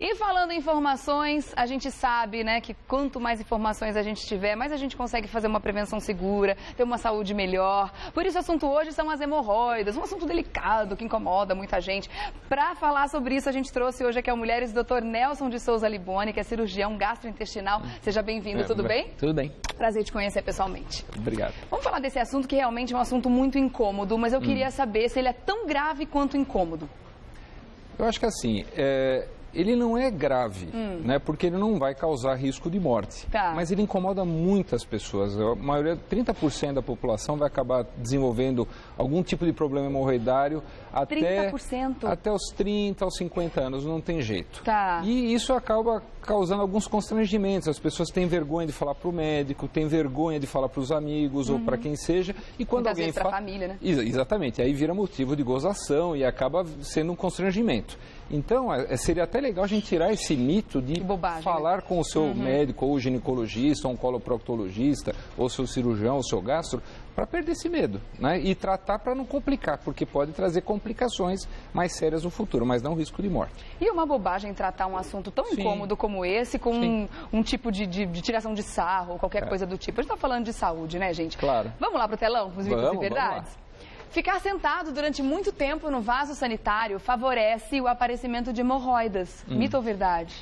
E falando em informações, a gente sabe, né, que quanto mais informações a gente tiver, mais a gente consegue fazer uma prevenção segura, ter uma saúde melhor. Por isso o assunto hoje são as hemorroidas, um assunto delicado que incomoda muita gente. Para falar sobre isso, a gente trouxe hoje aqui ao Mulheres o Dr. Nelson de Souza Liboni, que é cirurgião gastrointestinal. Seja bem-vindo, tudo bem? Tudo bem. Prazer te conhecer pessoalmente. Obrigado. Vamos falar desse assunto que realmente é um assunto muito incômodo, mas eu queria saber se ele é tão grave quanto incômodo. Eu acho que assim, ele não é grave, né? Porque ele não vai causar risco de morte. Tá. Mas ele incomoda muitas pessoas. A maioria, 30% da população vai acabar desenvolvendo algum tipo de problema hemorroidário até 30%? Até os 30, aos 50 anos, não tem jeito. Tá. E isso acaba causando alguns constrangimentos. As pessoas têm vergonha de falar para o médico, têm vergonha de falar para os amigos ou para quem seja. E quando muitas alguém vezes fala, para a família, né? Exatamente. Aí vira motivo de gozação e acaba sendo um constrangimento. Então, seria até legal a gente tirar esse mito de bobagem, falar, né? com o seu médico, ou ginecologista, ou um coloproctologista, ou seu cirurgião, ou seu gastro, para perder esse medo, né? E tratar para não complicar, porque pode trazer complicações mais sérias no futuro, mas não risco de morte. E uma bobagem tratar um assunto tão incômodo como esse com um tipo de tiração de sarro, ou qualquer coisa do tipo. A gente está falando de saúde, né, gente? Claro. Vamos lá para o telão, com os mitos e verdades? Vamos lá. Ficar sentado durante muito tempo no vaso sanitário favorece o aparecimento de hemorroidas. Mito ou verdade?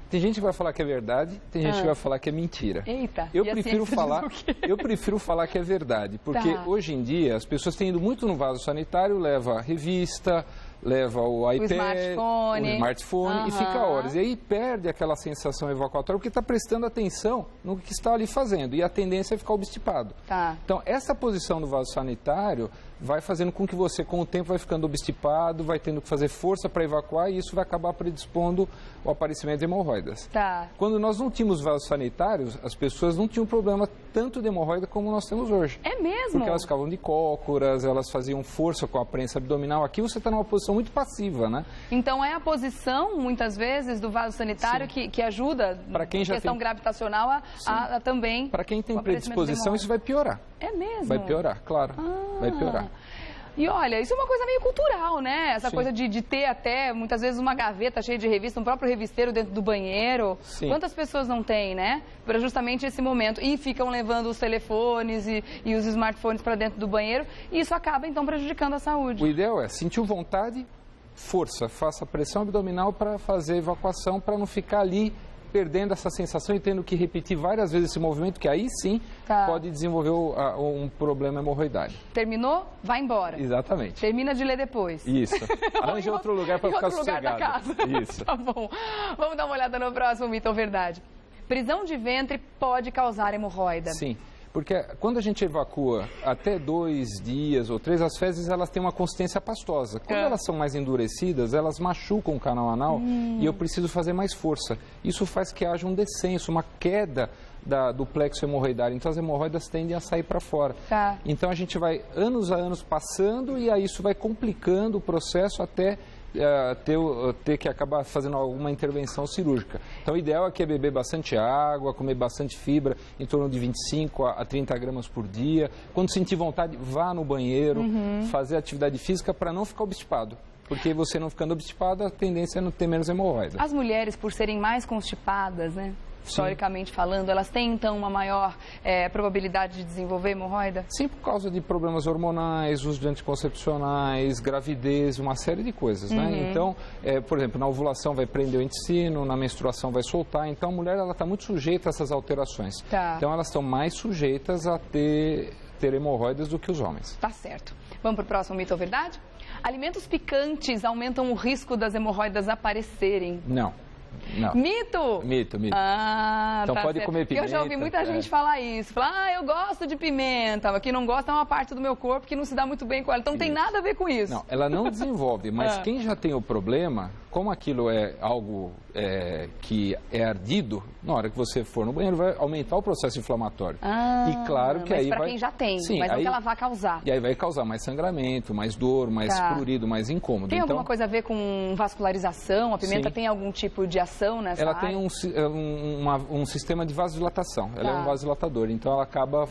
Tem gente que vai falar que é verdade, tem gente que vai falar que é mentira. Eita, eu prefiro falar que é verdade, porque hoje em dia as pessoas têm ido muito no vaso sanitário, leva revista, leva o iPad, o smartphone e fica horas. E aí perde aquela sensação evacuatória porque está prestando atenção no que está ali fazendo. E a tendência é ficar obstipado. Tá. Então, essa posição do vaso sanitário vai fazendo com que você, com o tempo, vai ficando obstipado, vai tendo que fazer força para evacuar e isso vai acabar predispondo o aparecimento de hemorroidas. Tá. Quando nós não tínhamos vasos sanitários, as pessoas não tinham problema tanto de hemorroida como nós temos hoje. É mesmo? Porque elas ficavam de cócoras, elas faziam força com a prensa abdominal. Aqui você está numa posição muito passiva, né? Então é a posição, muitas vezes, do vaso sanitário que ajuda na questão gravitacional a também... Para quem tem predisposição, isso vai piorar. É mesmo? Vai piorar, claro. Vai piorar. E olha, isso é uma coisa meio cultural, né? Essa coisa de ter até, muitas vezes, uma gaveta cheia de revista, um próprio revisteiro dentro do banheiro. Sim. Quantas pessoas não têm, né? Para justamente esse momento. E ficam levando os telefones e os smartphones para dentro do banheiro. E isso acaba, então, prejudicando a saúde. O ideal é, sentiu vontade, força. Faça pressão abdominal para fazer evacuação, para não ficar ali perdendo essa sensação e tendo que repetir várias vezes esse movimento, que aí sim pode desenvolver um problema hemorroidário. Terminou? Vai embora. Exatamente. Termina de ler depois. Isso. Arranje outro lugar para ficar sossegado. Da casa. Isso. Tá bom. Vamos dar uma olhada no próximo mito ou verdade. Prisão de ventre pode causar hemorroida. Sim. Porque quando a gente evacua até 2 dias ou 3, as fezes elas têm uma consistência pastosa. Quando elas são mais endurecidas, elas machucam o canal anal e eu preciso fazer mais força. Isso faz que haja um descenso, uma queda do plexo hemorroidário. Então as hemorroidas tendem a sair para fora. Tá. Então a gente vai anos a anos passando e aí isso vai complicando o processo até ter que acabar fazendo alguma intervenção cirúrgica. Então, o ideal é beber bastante água, comer bastante fibra, em torno de 25 a 30 gramas por dia. Quando sentir vontade, vá no banheiro, fazer atividade física para não ficar obstipado. Porque você não ficando obstipado, a tendência é não ter menos hemorroida. As mulheres, por serem mais constipadas, né? Historicamente falando, elas têm então uma maior probabilidade de desenvolver hemorroida? Sim, por causa de problemas hormonais, uso de anticoncepcionais, gravidez, uma série de coisas, né? Então, por exemplo, na ovulação vai prender o intestino, na menstruação vai soltar, então a mulher está muito sujeita a essas alterações. Tá. Então elas estão mais sujeitas a ter hemorroidas do que os homens. Tá certo. Vamos para o próximo mito ou verdade? Alimentos picantes aumentam o risco das hemorroidas aparecerem. Não. Mito? Mito. Então pode comer pimenta. Eu já ouvi muita gente falar isso. Falar, eu gosto de pimenta, mas quem não gosta é uma parte do meu corpo que não se dá muito bem com ela. Então não tem nada a ver com isso. Não, ela não desenvolve, mas quem já tem o problema, como aquilo é algo que é ardido, na hora que você for no banheiro vai aumentar o processo inflamatório. E claro que aí para quem já tem, mas não que ela vai causar. E aí vai causar mais sangramento, mais dor, mais prurido, mais incômodo. Tem alguma coisa a ver com vascularização? A pimenta tem algum tipo de irrigação nessa Ela área? tem um sistema de vasodilatação, ela é um vasodilatador, então ela acaba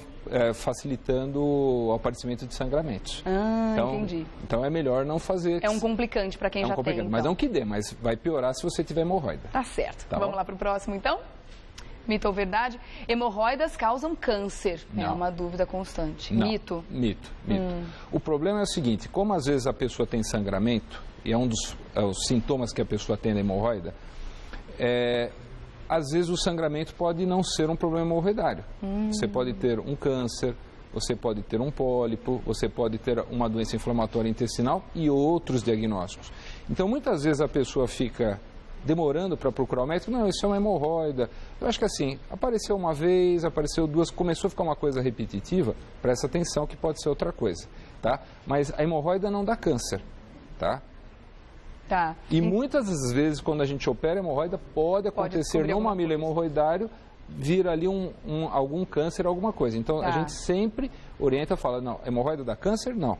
facilitando o aparecimento de sangramentos. Entendi. Então é melhor não fazer. É um complicante para quem já tem, então. Mas não que dê, mas vai piorar se você tiver hemorroida. Tá certo. Tá Vamos lá para o próximo, então? Mito ou verdade? Hemorroidas causam câncer. Não. É uma dúvida constante. Não. Mito? Mito. O problema é o seguinte, como às vezes a pessoa tem sangramento, e é um dos os sintomas que a pessoa tem da hemorroida, às vezes o sangramento pode não ser um problema hemorroidário. Você pode ter um câncer, você pode ter um pólipo, você pode ter uma doença inflamatória intestinal e outros diagnósticos. Então, muitas vezes a pessoa fica demorando para procurar o médico. Não, isso é uma hemorroida. Eu acho que assim, apareceu uma vez, apareceu duas, começou a ficar uma coisa repetitiva, presta atenção que pode ser outra coisa, tá? Mas a hemorroida não dá câncer, tá? Tá. E muitas das vezes, quando a gente opera a hemorroida, pode acontecer no mamilo hemorroidário vir ali algum câncer, alguma coisa. Então, a gente sempre orienta, fala, não, hemorroida dá câncer? Não.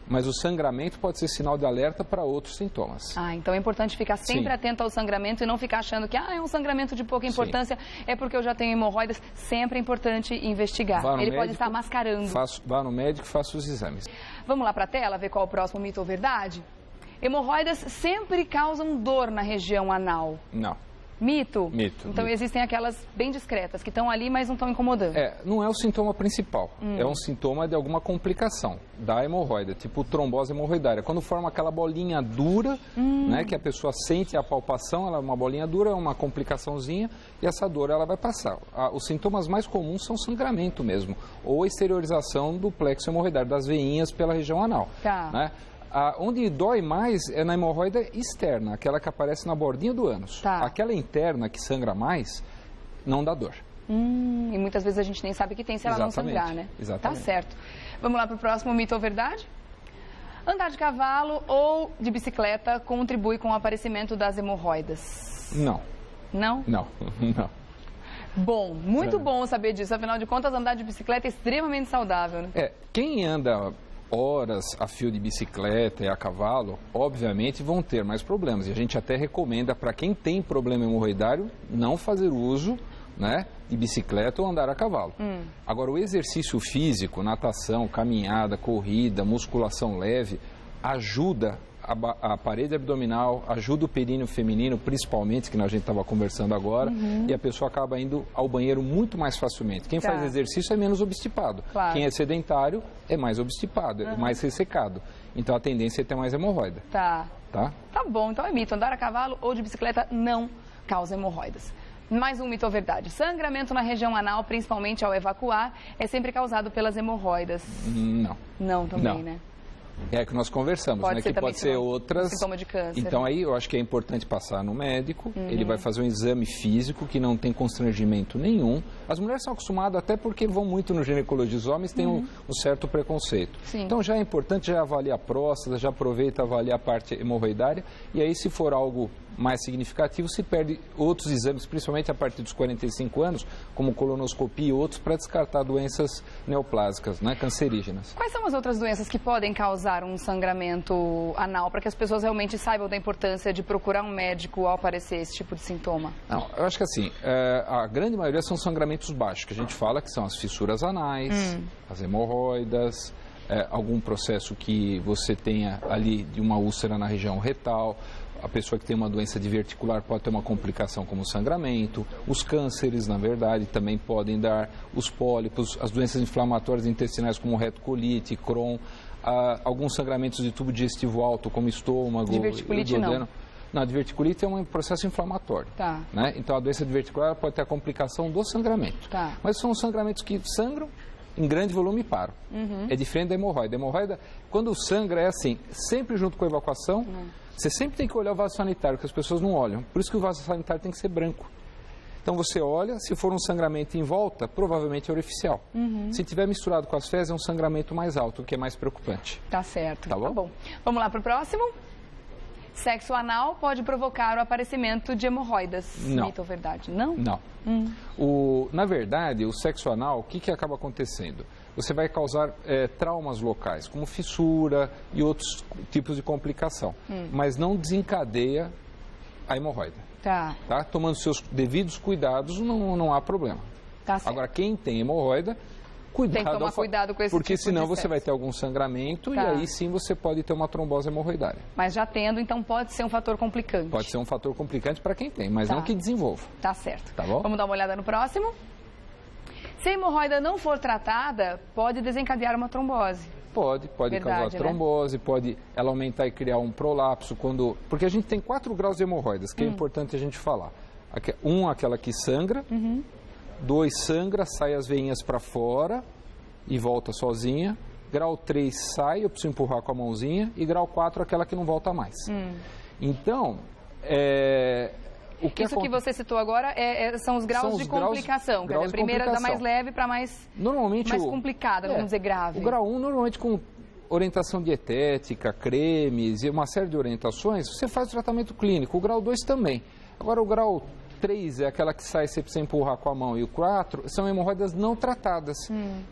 Mas o sangramento pode ser sinal de alerta para outros sintomas. Então é importante ficar sempre atento ao sangramento e não ficar achando que é um sangramento de pouca importância, é porque eu já tenho hemorroidas. Sempre é importante investigar. Ele pode estar mascarando. Vá no médico e faça os exames. Vamos lá para a tela, ver qual é o próximo mito ou verdade? Hemorroidas sempre causam dor na região anal. Não. Mito? Mito. Então existem aquelas bem discretas, que estão ali, mas não estão incomodando. Não é o sintoma principal. É um sintoma de alguma complicação da hemorroida, tipo trombose hemorroidária. Quando forma aquela bolinha dura, né, que a pessoa sente a palpação, ela é uma bolinha dura, é uma complicaçãozinha, e essa dor ela vai passar. Os sintomas mais comuns são sangramento mesmo, ou exteriorização do plexo hemorroidário, das veinhas pela região anal. Tá. Né? Onde dói mais é na hemorroida externa, aquela que aparece na bordinha do ânus. Tá. Aquela interna que sangra mais, não dá dor. E muitas vezes a gente nem sabe que tem se ela não sangrar, né? Exatamente. Tá certo. Vamos lá para o próximo mito ou verdade? Andar de cavalo ou de bicicleta contribui com o aparecimento das hemorroidas? Não. Não? Não, não. Bom, muito bom saber disso. Afinal de contas, andar de bicicleta é extremamente saudável, né? Quem anda horas a fio de bicicleta e a cavalo, obviamente vão ter mais problemas. E a gente até recomenda para quem tem problema hemorroidário não fazer uso, né, de bicicleta ou andar a cavalo. Agora, o exercício físico, natação, caminhada, corrida, musculação leve, ajuda a parede abdominal, ajuda o períneo feminino, principalmente, que a gente estava conversando agora, e a pessoa acaba indo ao banheiro muito mais facilmente. Quem faz exercício é menos obstipado. Claro. Quem é sedentário é mais obstipado, é mais ressecado. Então, a tendência é ter mais hemorroida. Tá bom, então é mito. Andar a cavalo ou de bicicleta não causa hemorroidas. Mais um mito ou verdade. Sangramento na região anal, principalmente ao evacuar, é sempre causado pelas hemorroidas. Não. Não também, Não. né? É que nós conversamos, né? Que pode ser outras. Sintoma de câncer. Então aí eu acho que é importante passar no médico, ele vai fazer um exame físico que não tem constrangimento nenhum. As mulheres são acostumadas até porque vão muito no ginecologista, os homens têm um certo preconceito. Sim. Então já é importante já avaliar a próstata, já aproveita avaliar a parte hemorroidária e aí se for algo mais significativo, se perde outros exames, principalmente a partir dos 45 anos, como colonoscopia e outros, para descartar doenças neoplásicas, né, cancerígenas. Quais são as outras doenças que podem causar um sangramento anal, para que as pessoas realmente saibam da importância de procurar um médico ao aparecer esse tipo de sintoma? Não, eu acho que assim, a grande maioria são sangramentos baixos, que a gente fala que são as fissuras anais, as hemorroidas, algum processo que você tenha ali de uma úlcera na região retal. A pessoa que tem uma doença diverticular pode ter uma complicação como sangramento, os cânceres, na verdade, também podem dar, os pólipos, as doenças inflamatórias intestinais como retocolite, Crohn, alguns sangramentos de tubo digestivo alto como estômago, diverticulite não. Não, a diverticulite é um processo inflamatório. Tá. Né? Então, a doença diverticular pode ter a complicação do sangramento. Tá. Mas são sangramentos que sangram em grande volume e param. É diferente da hemorroida. A hemorroida, quando sangra, é assim, sempre junto com a evacuação, você sempre tem que olhar o vaso sanitário, que as pessoas não olham. Por isso que o vaso sanitário tem que ser branco. Então, você olha, se for um sangramento em volta, provavelmente é orificial. Se tiver misturado com as fezes, é um sangramento mais alto, o que é mais preocupante. Tá certo. Tá bom? Vamos lá para o próximo? Sexo anal pode provocar o aparecimento de hemorroidas. Não. Mito ou verdade? Não? Não. Na verdade, o sexo anal, o que acaba acontecendo? Você vai causar traumas locais, como fissura e outros tipos de complicação. Mas não desencadeia a hemorroida. Tá. Tá? Tomando seus devidos cuidados, não há problema. Tá certo. Agora, quem tem hemorroida, cuidado. Tem que tomar cuidado com esse porque tipo senão de você vai excesso. ter algum sangramento Tá. e aí sim você pode ter uma trombose hemorroidária. Mas já tendo, então pode ser um fator complicante. Pode ser um fator complicante para quem tem, mas Tá. não que desenvolva. Tá certo. Tá bom? Vamos dar uma olhada no próximo? Se a hemorroida não for tratada, pode desencadear uma trombose. Pode Verdade, causar né? trombose, pode ela aumentar e criar um prolapso. Porque a gente tem 4 graus de hemorroidas, que é importante a gente falar. Aquela que sangra, 2 sangra, sai as veinhas para fora e volta sozinha. Grau 3 sai, eu preciso empurrar com a mãozinha. E grau 4, aquela que não volta mais. Então, Isso que você citou agora são os graus de complicação. Quer dizer, a primeira da mais leve para mais complicada, vamos dizer, grave. O grau 1, normalmente com orientação dietética, cremes e uma série de orientações, você faz o tratamento clínico. O grau 2 também. Agora, o grau 3 é aquela que sai, você precisa empurrar com a mão. E o 4 são hemorroidas não tratadas.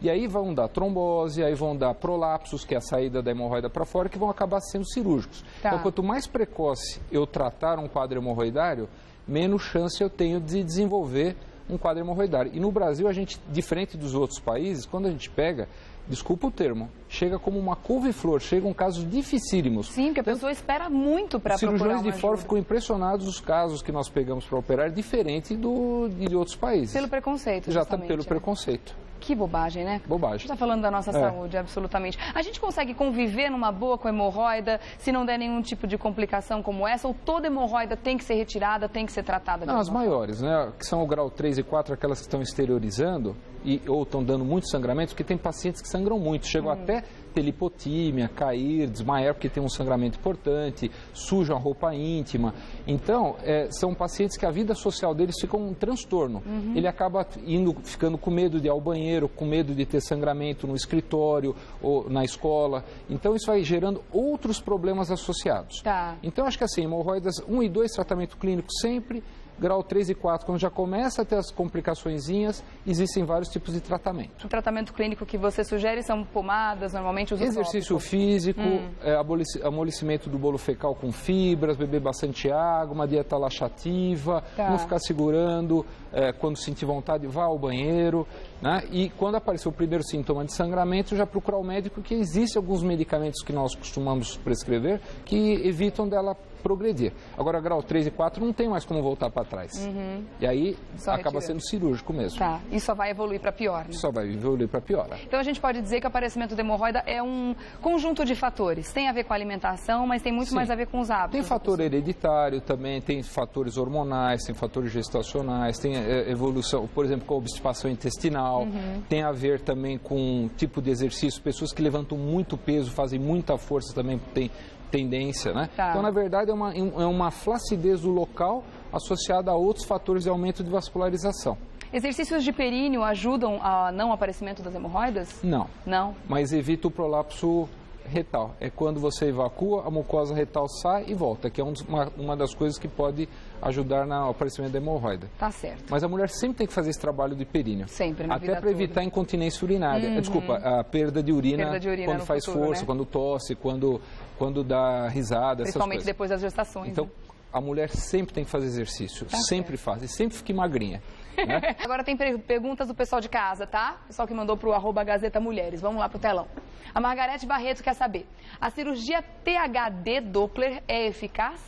E aí vão dar trombose, aí vão dar prolapsos, que é a saída da hemorroida para fora, que vão acabar sendo cirúrgicos. Tá. Então, quanto mais precoce eu tratar um quadro hemorroidário, menos chance eu tenho de desenvolver um quadro hemorroidário. E no Brasil, a gente, diferente dos outros países, quando a gente pega, desculpa o termo, chega como uma couve-flor, chegam casos dificílimos. Sim, porque a pessoa espera muito para procurar Os cirurgiões de fora ajuda. ficam impressionados os casos que nós pegamos para operar, diferente de outros países. Pelo preconceito, Já justamente, pelo né? preconceito. Que bobagem, né? Bobagem. Está falando da nossa saúde, absolutamente. A gente consegue conviver numa boa com hemorroida se não der nenhum tipo de complicação como essa? Ou toda hemorroida tem que ser retirada, tem que ser tratada? Não, as alguma forma? maiores, né? Que são o grau 3 e 4, aquelas que estão exteriorizando ou estão dando muito sangramento, porque tem pacientes que sangram muito, chegam até ter lipotímia, cair, desmaiar, porque tem um sangramento importante, sujam a roupa íntima. Então, são pacientes que a vida social deles fica um transtorno. Ele acaba ficando com medo de ir ao banheiro, com medo de ter sangramento no escritório ou na escola. Então, isso vai gerando outros problemas associados. Tá. Então, acho que assim, hemorroidas 1 e 2, tratamento clínico sempre. Grau 3 e 4, quando já começa a ter as complicaçõezinhas, existem vários tipos de tratamento. O tratamento clínico que você sugere são pomadas, normalmente os Exercício físico, amolecimento do bolo fecal com fibras, beber bastante água, uma dieta laxativa, Tá. não ficar segurando, quando sentir vontade, vá ao banheiro. Né? E quando aparecer o primeiro sintoma de sangramento, já procurar o médico, que existem alguns medicamentos que nós costumamos prescrever que evitam dela progredir. Agora, grau 3 e 4 não tem mais como voltar para trás. E aí Só acaba retirando. sendo cirúrgico mesmo. Tá, e só vai evoluir para pior, né? Só vai evoluir para pior. Então a gente pode dizer que o aparecimento da hemorroida é um conjunto de fatores. Tem a ver com a alimentação, mas tem muito Sim. mais a ver com os hábitos. Tem da fator pessoa. hereditário também, tem fatores hormonais, tem fatores gestacionais, tem evolução, por exemplo, com a obstipação intestinal, tem a ver também com tipo de exercício, pessoas que levantam muito peso, fazem muita força também tem tendência, né? Tá. Então, na verdade, é uma flacidez do local associada a outros fatores de aumento de vascularização. Exercícios de períneo ajudam a não aparecimento das hemorroidas? Não, Não? mas evita o prolapso retal. É quando você evacua, a mucosa retal sai e volta, que é uma das coisas que pode ajudar no aparecimento da hemorroida. Tá certo. Mas a mulher sempre tem que fazer esse trabalho de períneo. Sempre, na vida Até para evitar toda. incontinência urinária. Desculpa, a perda de urina, quando no faz futuro, força, né? quando tosse, quando dá risada, essas Principalmente coisas. depois das gestações. Então, né? a mulher sempre tem que fazer exercício. Tá sempre faz. E sempre fique magrinha. Né? Agora tem perguntas do pessoal de casa, tá? Pessoal que mandou pro @Gazeta Mulheres. Vamos lá pro telão. A Margarete Barreto quer saber: a cirurgia THD Doppler é eficaz?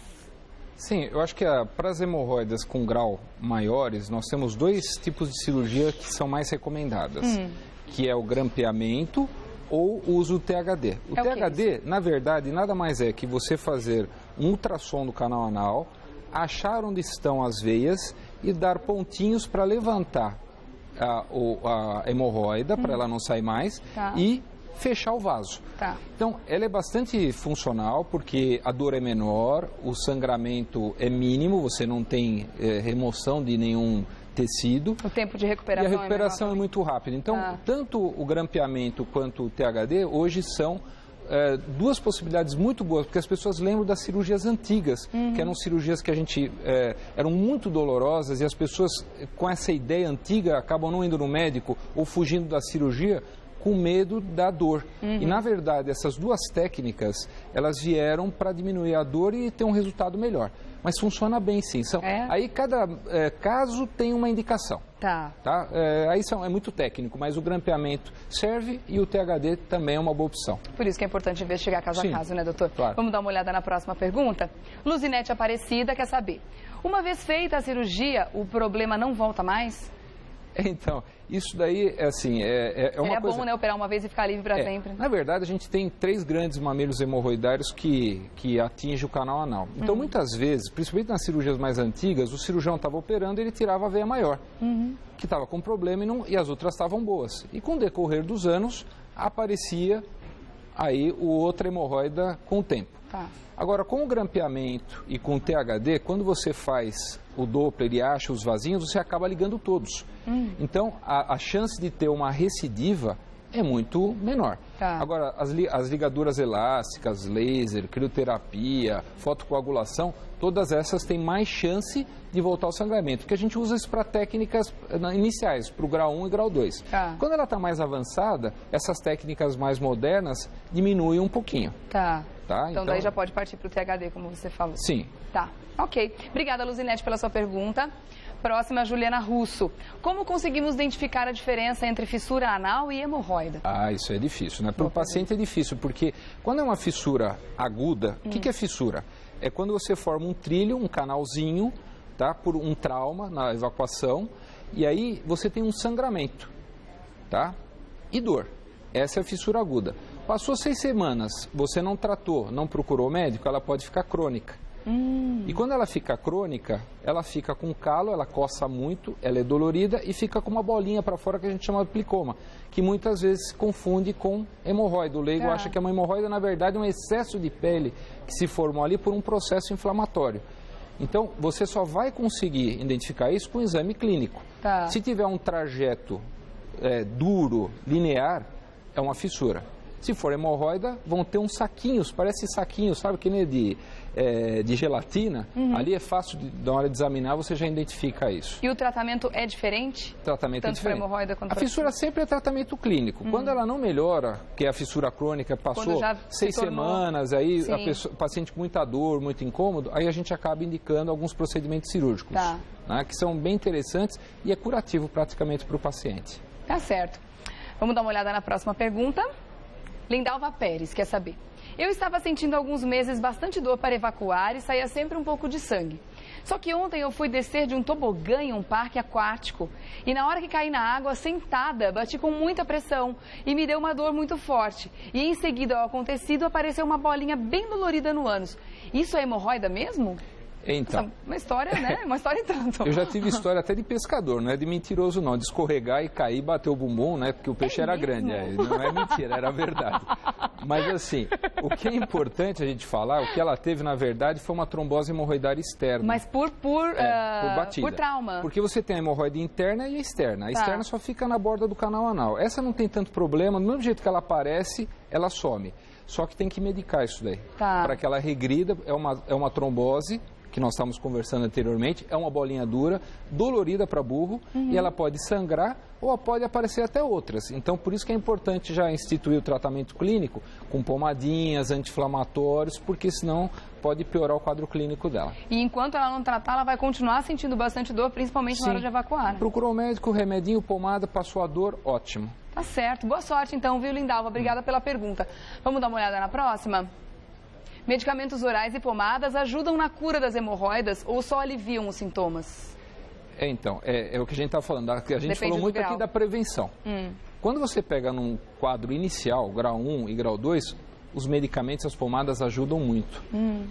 Sim, eu acho que para as hemorroidas com grau maiores, nós temos 2 tipos de cirurgia que são mais recomendadas, que é o grampeamento ou o uso do THD. O É o que THD, na verdade, nada mais é que você fazer um ultrassom do canal anal, achar onde estão as veias e dar pontinhos para levantar a hemorroida, para ela não sair mais, Tá. e fechar o vaso. Tá. Então, ela é bastante funcional porque a dor é menor, o sangramento é mínimo, você não tem remoção de nenhum tecido. O tempo de E recuperação a recuperação é é menor muito rápida. Então, Ah. tanto o grampeamento quanto o THD hoje são 2 possibilidades muito boas, porque as pessoas lembram das cirurgias antigas, que eram cirurgias que a gente eram muito dolorosas e as pessoas com essa ideia antiga acabam não indo no médico ou fugindo da cirurgia com medo da dor. E, na verdade, essas 2 técnicas, elas vieram para diminuir a dor e ter um resultado melhor. mas funciona bem sim. Aí cada caso tem uma indicação. Tá. Aí é muito técnico, mas o grampeamento serve e o THD também é uma boa opção. Por isso que é importante investigar caso a caso, né, doutor? Claro. Vamos dar uma olhada na próxima pergunta? Luzinete Aparecida quer saber, uma vez feita a cirurgia, o problema não volta mais? Então, isso daí, assim, é uma coisa... bom, né, operar uma vez e ficar livre para sempre. Na verdade, a gente tem 3 grandes mamilos hemorroidários que atingem o canal anal. Então, muitas vezes, principalmente nas cirurgias mais antigas, o cirurgião estava operando e ele tirava a veia maior, que estava com problema e as outras estavam boas. E com o decorrer dos anos, aparecia aí o outro hemorroida com o tempo. Tá. Agora, com o grampeamento e com o THD, quando você faz o Doppler e acha os vasinhos, você acaba ligando todos. Então, a chance de ter uma recidiva é muito menor. Tá. Agora, as ligaduras elásticas, laser, crioterapia, fotocoagulação, todas essas têm mais chance de voltar ao sangramento, porque a gente usa isso para técnicas iniciais, para o grau 1 e grau 2. Tá. Quando ela está mais avançada, essas técnicas mais modernas diminuem um pouquinho. Tá. Então daí já pode partir para o THD, como você falou. Sim. Tá, ok. Obrigada, Luzinete, pela sua pergunta. Próxima, Juliana Russo. Como conseguimos identificar a diferença entre fissura anal e hemorroida? Isso é difícil, né? Para o paciente é difícil, porque quando é uma fissura aguda, o que é fissura? É quando você forma um trilho, um canalzinho, tá? Por um trauma na evacuação, e aí você tem um sangramento, tá? E dor. Essa é a fissura aguda. Passou 6 semanas, você não tratou, não procurou médico, ela pode ficar crônica. E quando ela fica crônica, ela fica com calo, ela coça muito, ela é dolorida e fica com uma bolinha para fora que a gente chama de plicoma, que muitas vezes se confunde com hemorroida. O leigo acha que é uma hemorroida, na verdade é um excesso de pele que se formou ali por um processo inflamatório. Então, você só vai conseguir identificar isso com o exame clínico. Tá. Se tiver um trajeto duro, linear, é uma fissura. Se for hemorroida, vão ter uns saquinhos, parece saquinhos, sabe, que nem de gelatina. Ali é fácil, na hora de examinar, você já identifica isso. E o tratamento é diferente? O tratamento é diferente. Tanto para hemorroida quanto a fissura sempre é tratamento clínico. Quando ela não melhora, que é a fissura crônica, passou 6 semanas, aí o paciente com muita dor, muito incômodo, aí a gente acaba indicando alguns procedimentos cirúrgicos, né, que são bem interessantes e é curativo praticamente para o paciente. Tá certo. Vamos dar uma olhada na próxima pergunta. Lindalva Pérez quer saber. Eu estava sentindo há alguns meses bastante dor para evacuar e saía sempre um pouco de sangue. Só que ontem eu fui descer de um tobogã em um parque aquático e na hora que caí na água, sentada, bati com muita pressão e me deu uma dor muito forte. E em seguida ao acontecido apareceu uma bolinha bem dolorida no ânus. Isso é hemorroida mesmo? Então, uma história, né? Uma história e tanto. Eu já tive história até de pescador, não é de mentiroso não, de escorregar e cair, bater o bumbum, né? Porque o peixe era grande, não é mentira, era verdade. Mas assim, o que é importante a gente falar, o que ela teve na verdade foi uma trombose hemorroidária externa. Mas por batida. Por trauma. Porque você tem a hemorroide interna e a externa. A externa só fica na borda do canal anal. Essa não tem tanto problema, do mesmo jeito que ela aparece, ela some. Só que tem que medicar isso daí. Para que ela regrida, é uma trombose, que nós estávamos conversando anteriormente, é uma bolinha dura, dolorida para burro, e ela pode sangrar ou pode aparecer até outras. Então, por isso que é importante já instituir o tratamento clínico com pomadinhas, anti-inflamatórios, porque senão pode piorar o quadro clínico dela. E enquanto ela não tratar, ela vai continuar sentindo bastante dor, principalmente na hora de evacuar, né? Procurou o médico, remedinho, pomada, passou a dor, ótimo. Tá certo. Boa sorte então, viu, Lindalva? Obrigada pela pergunta. Vamos dar uma olhada na próxima? Medicamentos orais e pomadas ajudam na cura das hemorroidas ou só aliviam os sintomas? Então, é o que a gente está falando. A gente Depende falou muito grau. aqui da prevenção. Quando você pega num quadro inicial, grau 1 e grau 2, os medicamentos, as pomadas ajudam muito.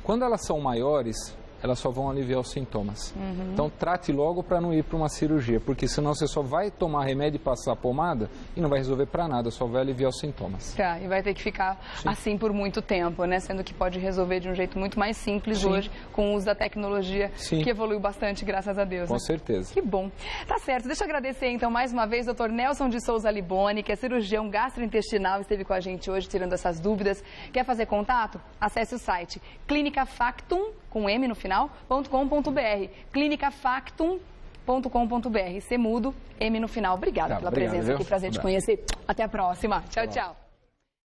Quando elas são maiores, elas só vão aliviar os sintomas. Então, trate logo para não ir para uma cirurgia, porque senão você só vai tomar remédio e passar pomada e não vai resolver para nada, só vai aliviar os sintomas. E vai ter que ficar assim por muito tempo, né? Sendo que pode resolver de um jeito muito mais simples hoje, com o uso da tecnologia, que evoluiu bastante, graças a Deus. Com certeza. Que bom. Tá certo. Deixa eu agradecer, então, mais uma vez, Dr. Nelson de Souza Liboni, que é cirurgião gastrointestinal, esteve com a gente hoje tirando essas dúvidas. Quer fazer contato? Acesse o site clinicafactum, com M no final, .com.br. clinicafactum.com.br. C mudo, M no final. Obrigada pela presença aqui, prazer te conhecer. Até a próxima. Tchau, tchau.